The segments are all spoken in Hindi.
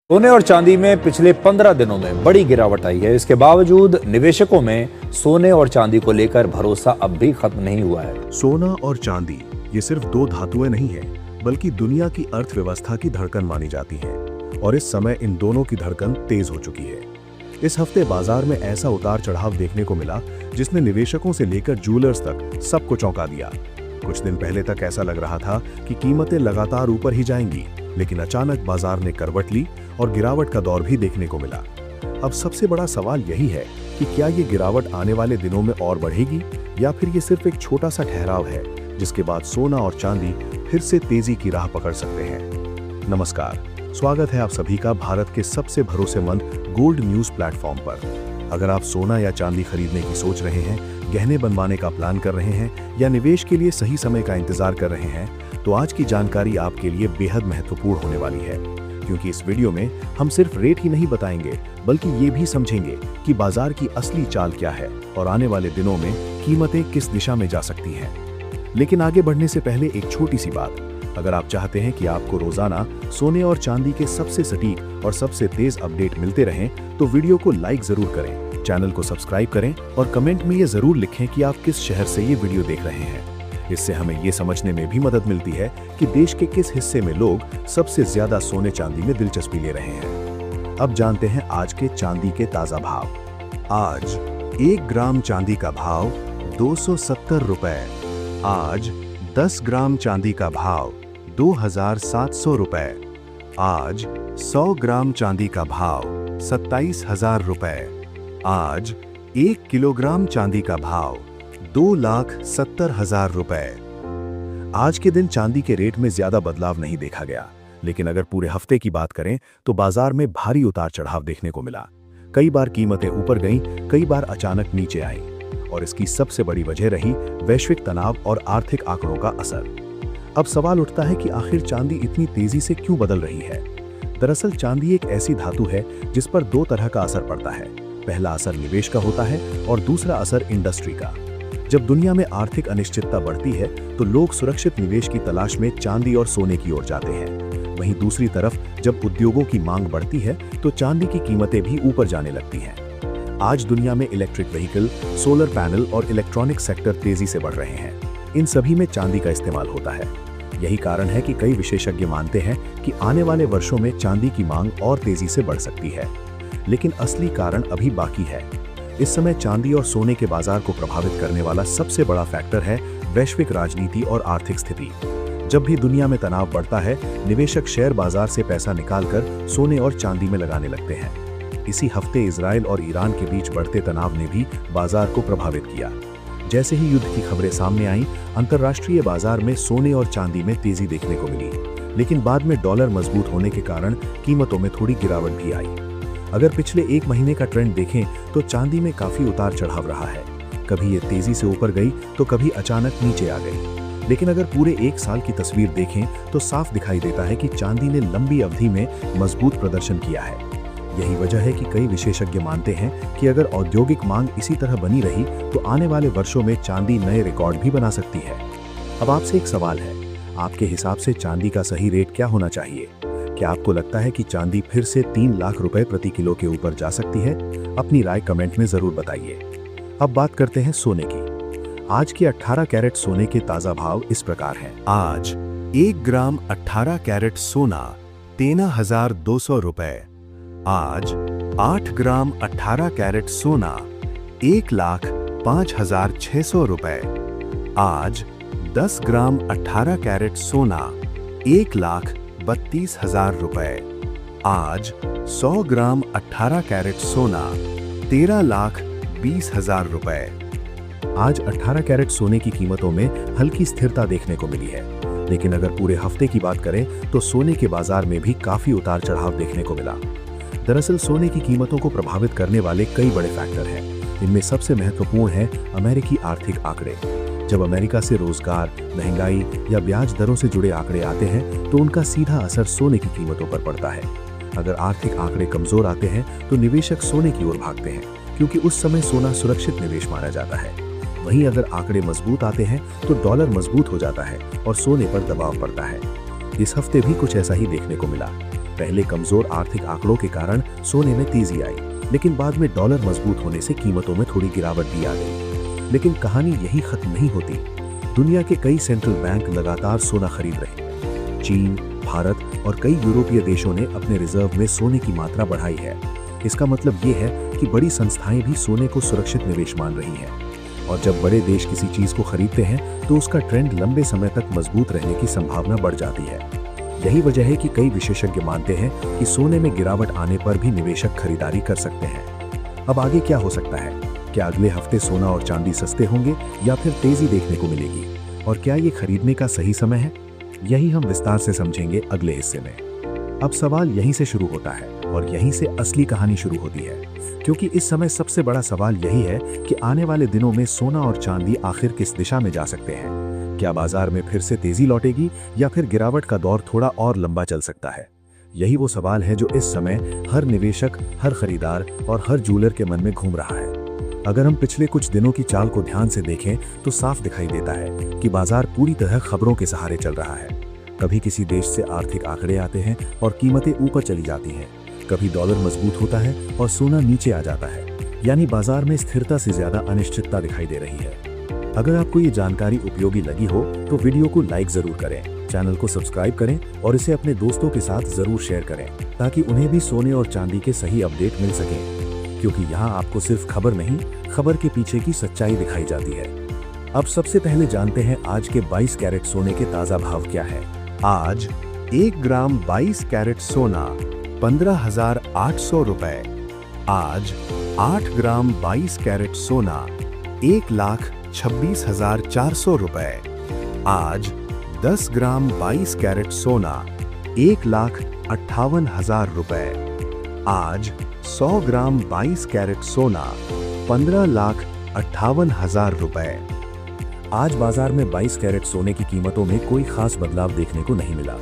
सोने और चांदी में पिछले 15 दिनों में बड़ी गिरावट आई है। इसके बावजूद निवेशकों में सोने और चांदी को लेकर भरोसा अब भी खत्म नहीं हुआ है। सोना और चांदी ये सिर्फ दो धातुएं नहीं हैं, बल्कि दुनिया की अर्थव्यवस्था की धड़कन मानी जाती हैं और इस समय इन दोनों की धड़कन तेज हो चुकी है। इस हफ्ते बाजार में ऐसा उतार चढ़ाव देखने को मिला जिसने निवेशकों से लेकर जूलर्स तक सबको चौंका दिया। कुछ दिन पहले तक ऐसा लग रहा था कि कीमतें लगातार ऊपर ही जाएंगी, लेकिन अचानक बाजार ने करवट ली और गिरावट का दौर भी देखने को मिला। अब सबसे बड़ा सवाल यही है कि क्या ये गिरावट आने वाले दिनों में और बढ़ेगी या फिर ये सिर्फ एक छोटा सा ठहराव है जिसके बाद सोना और चांदी फिर से तेजी की राह पकड़ सकते हैं। नमस्कार, स्वागत है आप सभी का भारत के सबसे भरोसेमंद गोल्ड न्यूज प्लेटफॉर्म पर। अगर आप सोना या चांदी खरीदने की सोच रहे हैं, गहने बनवाने का प्लान कर रहे हैं या निवेश के लिए सही समय का इंतजार कर रहे हैं, तो आज की जानकारी आपके लिए बेहद महत्वपूर्ण होने वाली है, क्योंकि इस वीडियो में हम सिर्फ रेट ही नहीं बताएंगे बल्कि ये भी समझेंगे कि बाजार की असली चाल क्या है और आने वाले दिनों में कीमतें किस दिशा में जा सकती हैं। लेकिन आगे बढ़ने से पहले एक छोटी सी बात, अगर आप चाहते हैं कि आपको रोजाना सोने और चांदी के सबसे सटीक और सबसे तेज अपडेट मिलते रहें, तो वीडियो को लाइक जरूर करें, चैनल को सब्सक्राइब करें और कमेंट में ये जरूर लिखें कि आप किस शहर से ये वीडियो देख रहे हैं। इससे हमें ये समझने में भी मदद मिलती है कि देश के किस हिस्से में लोग सबसे ज्यादा सोने चांदी में दिलचस्पी ले रहे हैं। अब जानते हैं आज के चांदी के ताजा भाव। आज 1 ग्राम चांदी का भाव 270 रुपए। आज 10 ग्राम चांदी का भाव 2700 रुपए। आज 100 ग्राम चांदी का भाव 27,000 रुपए। आज 1 किलोग्राम चांदी का भाव 2,70,000 रुपए। आज के दिन चांदी के रेट में ज्यादा बदलाव नहीं देखा गया, लेकिन अगर पूरे हफ्ते की बात करें तो बाजार में भारी उतार चढ़ाव देखने को मिला। कई बार कीमतें ऊपर गईं, कई बार अचानक नीचे आईं, और इसकी सबसे बड़ी वजह रही वैश्विक तनाव और आर्थिक आंकड़ों का असर। अब सवाल उठता है कि आखिर चांदी इतनी तेजी से क्यों बदल रही है। दरअसल चांदी एक ऐसी धातु है जिस पर दो तरह का असर पड़ता है। पहला असर निवेश का होता है और दूसरा असर इंडस्ट्री का। जब दुनिया में आर्थिक अनिश्चितता बढ़ती है तो लोग सुरक्षित निवेश की तलाश में चांदी और सोने की ओर जाते हैं। वहीं दूसरी तरफ जब उद्योगों की मांग बढ़ती है तो चांदी की कीमतें भी ऊपर जाने लगती हैं। आज दुनिया में इलेक्ट्रिक व्हीकल, सोलर पैनल और इलेक्ट्रॉनिक सेक्टर तेजी से बढ़ रहे हैं। इन सभी में चांदी का इस्तेमाल होता है। यही कारण है कि कई विशेषज्ञ मानते हैं कि आने वाले वर्षों में चांदी की मांग और तेजी से बढ़ सकती है। लेकिन असली कारण अभी बाकी है। इस समय चांदी और सोने के बाजार को प्रभावित करने वाला सबसे बड़ा फैक्टर है वैश्विक राजनीति और आर्थिक स्थिति। जब भी दुनिया में तनाव बढ़ता है, निवेशक शेयर बाजार से पैसा निकालकर सोने और चांदी में लगाने लगते हैं। इसी हफ्ते इजराइल और ईरान के बीच बढ़ते तनाव ने भी बाजार को प्रभावित किया। जैसे ही युद्ध की खबरें सामने आईं, अंतर्राष्ट्रीय बाजार में सोने और चांदी में तेजी देखने को मिली, लेकिन बाद में डॉलर मजबूत होने के कारण कीमतों में थोड़ी गिरावट भी आई। अगर पिछले एक महीने का ट्रेंड देखें तो चांदी में काफी उतार चढ़ाव रहा है। कभी ये तेजी से ऊपर गई तो कभी अचानक नीचे आ गई। लेकिन अगर पूरे एक साल की तस्वीर देखें तो साफ दिखाई देता है कि चांदी ने लंबी अवधि में मजबूत प्रदर्शन किया है। यही वजह है कि कई विशेषज्ञ मानते हैं कि अगर औद्योगिक मांग इसी तरह बनी रही तो आने वाले वर्षों में चांदी नए रिकॉर्ड भी बना सकती है। अब आपसे एक सवाल है, आपके हिसाब से चांदी का सही रेट क्या होना चाहिए? क्या आपको लगता है कि चांदी फिर से 3 लाख रुपए प्रति किलो के ऊपर जा सकती है? अपनी राय कमेंट में जरूर बताइए। अब बात करते हैं सोने की। आज के 18 कैरेट सोने के ताजा भाव इस प्रकार हैं। आज 1 ग्राम 18 कैरेट सोना 13,200 रुपए। आज 8 ग्राम 18 कैरेट सोना 1,05,600 रुपए। आज 10 ग्राम 18 कैरेट सोना 1,32,000 रुपए। आज 100 ग्राम 18 कैरेट सोना 13,20,000 रुपए। आज 18 कैरेट सोने की कीमतों में हल्की स्थिरता देखने को मिली है, लेकिन अगर पूरे हफ्ते की बात करें तो सोने के बाजार में भी काफी उतार चढ़ाव देखने को मिला। दरअसल सोने की कीमतों को प्रभावित करने वाले कई बड़े फैक्टर हैं। इनमें सबसे महत्वपूर्ण है अमेरिकी आर्थिक आंकड़े। जब अमेरिका से रोजगार, महंगाई या ब्याज दरों से जुड़े आंकड़े आते हैं तो उनका सीधा असर सोने की कीमतों पर पड़ता है। अगर आर्थिक आंकड़े कमजोर आते हैं तो निवेशक सोने की ओर भागते हैं, क्योंकि उस समय सोना सुरक्षित निवेश माना जाता है। वहीं अगर आंकड़े मजबूत आते हैं तो डॉलर मजबूत हो जाता है और सोने पर दबाव पड़ता है। इस हफ्ते भी कुछ ऐसा ही देखने को मिला। पहले कमजोर आर्थिक आंकड़ों के कारण सोने में तेजी आई, लेकिन बाद में डॉलर मजबूत होने से कीमतों में थोड़ी गिरावट भी आ गई। लेकिन कहानी यही खत्म नहीं होती। दुनिया के कई सेंट्रल बैंक लगातार सोना खरीद रहे हैं। चीन, भारत और कई यूरोपीय देशों ने अपने रिजर्व में सोने की मात्रा बढ़ाई है। इसका मतलब ये है कि बड़ी संस्थाएं भी सोने को सुरक्षित निवेश मान रही हैं। और जब बड़े देश किसी चीज को खरीदते हैं तो उसका ट्रेंड लंबे समय तक मजबूत रहने की संभावना बढ़ जाती है। यही वजह है कि कई विशेषज्ञ मानते हैं कि सोने में गिरावट आने पर भी निवेशक खरीदारी कर सकते हैं। अब आगे क्या हो सकता है? क्या अगले हफ्ते सोना और चांदी सस्ते होंगे या फिर तेजी देखने को मिलेगी? और क्या ये खरीदने का सही समय है? यही हम विस्तार से समझेंगे अगले हिस्से में। अब सवाल यहीं से शुरू होता है और यहीं से असली कहानी शुरू होती है, क्योंकि इस समय सबसे बड़ा सवाल यही है कि आने वाले दिनों में सोना और चांदी आखिर किस दिशा में जा सकते हैं। क्या बाजार में फिर से तेजी लौटेगी या फिर गिरावट का दौर थोड़ा और लंबा चल सकता है? यही वो सवाल है जो इस समय हर निवेशक, हर खरीदार और हर जूलर के मन में घूम रहा है। अगर हम पिछले कुछ दिनों की चाल को ध्यान से देखें तो साफ दिखाई देता है कि बाजार पूरी तरह खबरों के सहारे चल रहा है। कभी किसी देश से आर्थिक आंकड़े आते हैं और कीमतें ऊपर चली जाती हैं। कभी डॉलर मजबूत होता है और सोना नीचे आ जाता है। यानी बाजार में स्थिरता से ज्यादा अनिश्चितता दिखाई दे रही है। अगर आपको ये जानकारी उपयोगी लगी हो तो वीडियो को लाइक जरूर करें, चैनल को सब्सक्राइब करें और इसे अपने दोस्तों के साथ जरूर शेयर करें ताकि उन्हें भी सोने और चांदी के सही अपडेट मिल सकें। क्योंकि यहाँ आपको सिर्फ खबर नहीं, खबर के पीछे की सच्चाई दिखाई जाती है। अब सबसे पहले जानते हैं आज के 22 कैरेट सोने के ताजा भाव क्या है। आज 1 ग्राम 22 कैरेट सोना 15,800 रुपए। आज 8 ग्राम 22 कैरेट सोना 1,26,400 रुपए। आज 10 ग्राम 22 कैरेट सोना 1,58,000 रुपए। आज 100 ग्राम 22 कैरेट सोना 15,58,000 रुपए। आज बाजार में 22 कैरेट सोने की कीमतों में कोई खास बदलाव देखने को नहीं मिला,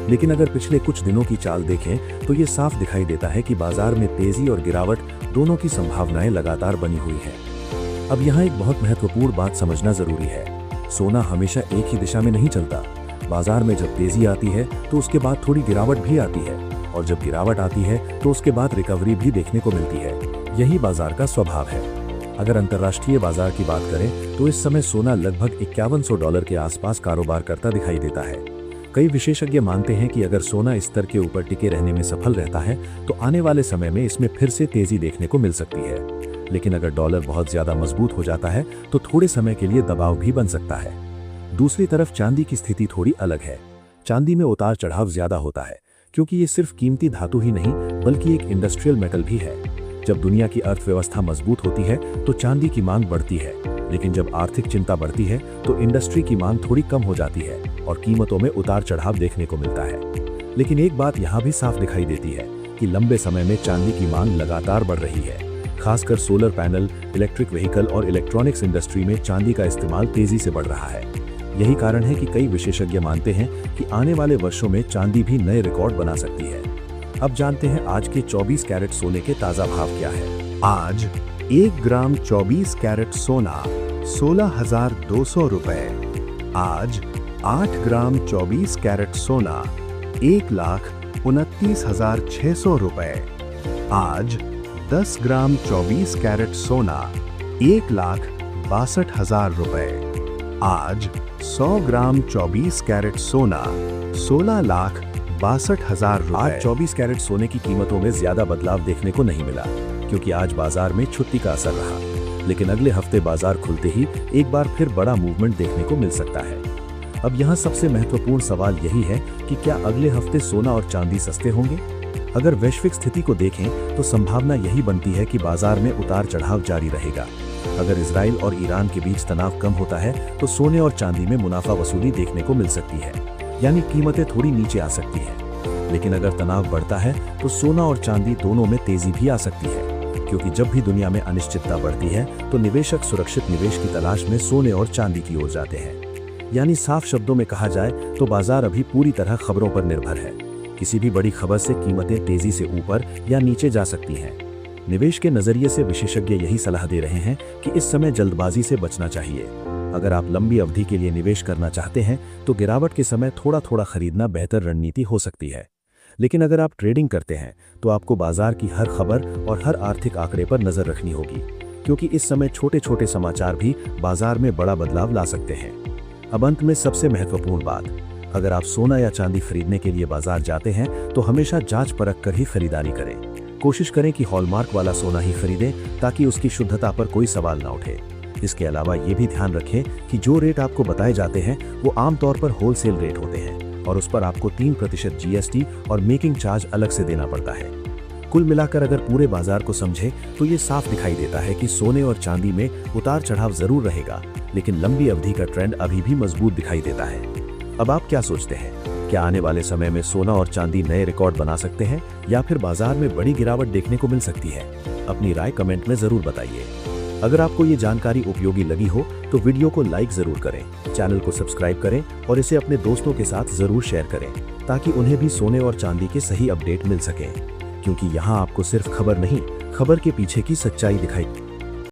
लेकिन अगर पिछले कुछ दिनों की चाल देखें तो ये साफ दिखाई देता है कि बाजार में तेजी और गिरावट दोनों की संभावनाएं लगातार बनी हुई है। अब यहाँ एक बहुत महत्वपूर्ण बात समझना जरूरी है। सोना हमेशा एक ही दिशा में नहीं चलता। बाजार में जब तेजी आती है तो उसके बाद थोड़ी गिरावट भी आती है, और जब गिरावट आती है तो उसके बाद रिकवरी भी देखने को मिलती है। यही बाजार का स्वभाव है। अगर अंतर्राष्ट्रीय बाजार की बात करें तो इस समय सोना लगभग $5100 के आसपास कारोबार करता दिखाई देता है। कई विशेषज्ञ मानते हैं कि अगर सोना इस स्तर के ऊपर टिके रहने में सफल रहता है तो आने वाले समय में इसमें फिर से तेजी देखने को मिल सकती है। लेकिन अगर डॉलर बहुत ज्यादा मजबूत हो जाता है तो थोड़े समय के लिए दबाव भी बन सकता है। दूसरी तरफ चांदी की स्थिति थोड़ी अलग है। चांदी में उतार चढ़ाव ज्यादा होता है क्योंकि ये सिर्फ कीमती धातु ही नहीं बल्कि एक इंडस्ट्रियल मेटल भी है। जब दुनिया की अर्थव्यवस्था मजबूत होती है तो चांदी की मांग बढ़ती है, लेकिन जब आर्थिक चिंता बढ़ती है तो इंडस्ट्री की मांग थोड़ी कम हो जाती है और कीमतों में उतार चढ़ाव देखने को मिलता है। लेकिन एक बात यहाँ भी साफ दिखाई देती है कि लंबे समय में चांदी की मांग लगातार बढ़ रही है। खासकर सोलर पैनल, इलेक्ट्रिक व्हीकल और इलेक्ट्रॉनिक्स इंडस्ट्री में चांदी का इस्तेमाल तेजी से बढ़ रहा है। यही कारण है कि कई विशेषज्ञ मानते हैं कि आने वाले वर्षों में चांदी भी नए रिकॉर्ड बना सकती है। अब जानते हैं आज के 24 कैरेट सोने के ताजा भाव क्या है। आज 1 ग्राम 24 कैरेट सोना 16,200 रुपए। आज 8 ग्राम 24 कैरेट सोना 1,29,600 रुपए। आज 10 ग्राम 24 कैरेट सोना 1,62,000 रुपए। आज 100 ग्राम 24 कैरेट सोना 16,62,000 रुपए। आज 24 कैरेट सोने की कीमतों में ज्यादा बदलाव देखने को नहीं मिला क्योंकि आज बाजार में छुट्टी का असर रहा। लेकिन अगले हफ्ते बाजार खुलते ही एक बार फिर बड़ा मूवमेंट देखने को मिल सकता है। अब यहाँ सबसे महत्वपूर्ण सवाल यही है कि क्या अगले हफ्ते सोना और चांदी सस्ते होंगे? अगर वैश्विक स्थिति को देखें तो संभावना यही बनती है कि बाजार में उतार चढ़ाव जारी रहेगा। अगर इजराइल और ईरान के बीच तनाव कम होता है तो सोने और चांदी में मुनाफा वसूली देखने को मिल सकती है, यानी कीमतें थोड़ी नीचे आ सकती है। लेकिन अगर तनाव बढ़ता है तो सोना और चांदी दोनों में तेजी भी आ सकती है, क्योंकि जब भी दुनिया में अनिश्चितता बढ़ती है तो निवेशक सुरक्षित निवेश की तलाश में सोने और चांदी की ओर जाते हैं। यानी साफ शब्दों में कहा जाए तो बाजार अभी पूरी तरह खबरों पर निर्भर है। किसी भी बड़ी खबर से कीमतें तेजी से ऊपर या नीचे जा सकती हैं। निवेश के नजरिए से विशेषज्ञ यही सलाह दे रहे हैं कि इस समय जल्दबाजी से बचना चाहिए। अगर आप लंबी अवधि के लिए निवेश करना चाहते हैं तो गिरावट के समय थोड़ा थोड़ा खरीदना बेहतर रणनीति हो सकती है। लेकिन अगर आप ट्रेडिंग करते हैं तो आपको बाजार की हर खबर और हर आर्थिक आंकड़े पर नजर रखनी होगी, क्योंकि इस समय छोटे छोटे समाचार भी बाजार में बड़ा बदलाव ला सकते हैं। अब अंत में सबसे महत्वपूर्ण बात, अगर आप सोना या चांदी खरीदने के लिए बाजार जाते हैं तो हमेशा जांच परख कर ही खरीदारी करें। कोशिश करें कि हॉलमार्क वाला सोना ही खरीदें ताकि उसकी शुद्धता पर कोई सवाल ना उठे। इसके अलावा ये भी ध्यान रखें कि जो रेट आपको बताए जाते हैं वो आमतौर पर होलसेल रेट होते हैं और उस पर आपको 3% GST और मेकिंग चार्ज अलग से देना पड़ता है। कुल मिलाकर अगर पूरे बाजार को समझे तो ये साफ दिखाई देता है कि सोने और चांदी में उतार चढ़ाव जरूर रहेगा, लेकिन लंबी अवधि का ट्रेंड अभी भी मजबूत दिखाई देता है। अब आप क्या सोचते हैं? क्या आने वाले समय में सोना और चांदी नए रिकॉर्ड बना सकते हैं या फिर बाजार में बड़ी गिरावट देखने को मिल सकती है? अपनी राय कमेंट में जरूर बताइए। अगर आपको ये जानकारी उपयोगी लगी हो तो वीडियो को लाइक जरूर करें, चैनल को सब्सक्राइब करें और इसे अपने दोस्तों के साथ जरूर शेयर करें ताकि उन्हें भी सोने और चांदी के सही अपडेट मिल सके, क्योंकि यहाँ आपको सिर्फ खबर नहीं, खबर के पीछे की सच्चाई दिखाई